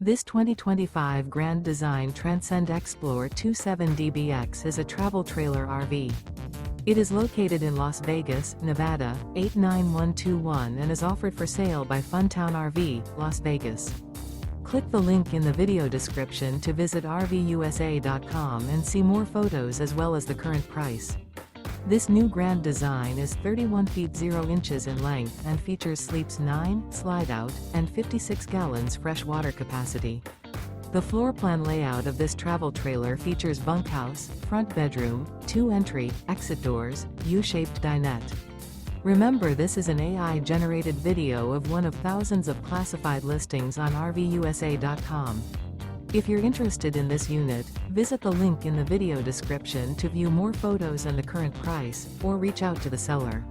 This 2025 Grand Design Transcend Xplor 27DBX is a travel trailer RV. It is located in Las Vegas, Nevada, 89121 and is offered for sale by Funtown RV, Las Vegas. Click the link in the video description to visit RVUSA.com and see more photos as well as the current price. This new Grand Design is 31 feet 0 inches in length and features sleeps 9, Slideout, and 56 gallons fresh water capacity. The floor plan layout of this travel trailer features bunkhouse, front bedroom, 2 entry, exit doors, U-shaped dinette. Remember, this is an AI-generated video of one of thousands of classified listings on RVUSA.com. If you're interested in this unit, visit the link in the video description to view more photos and the current price, or reach out to the seller.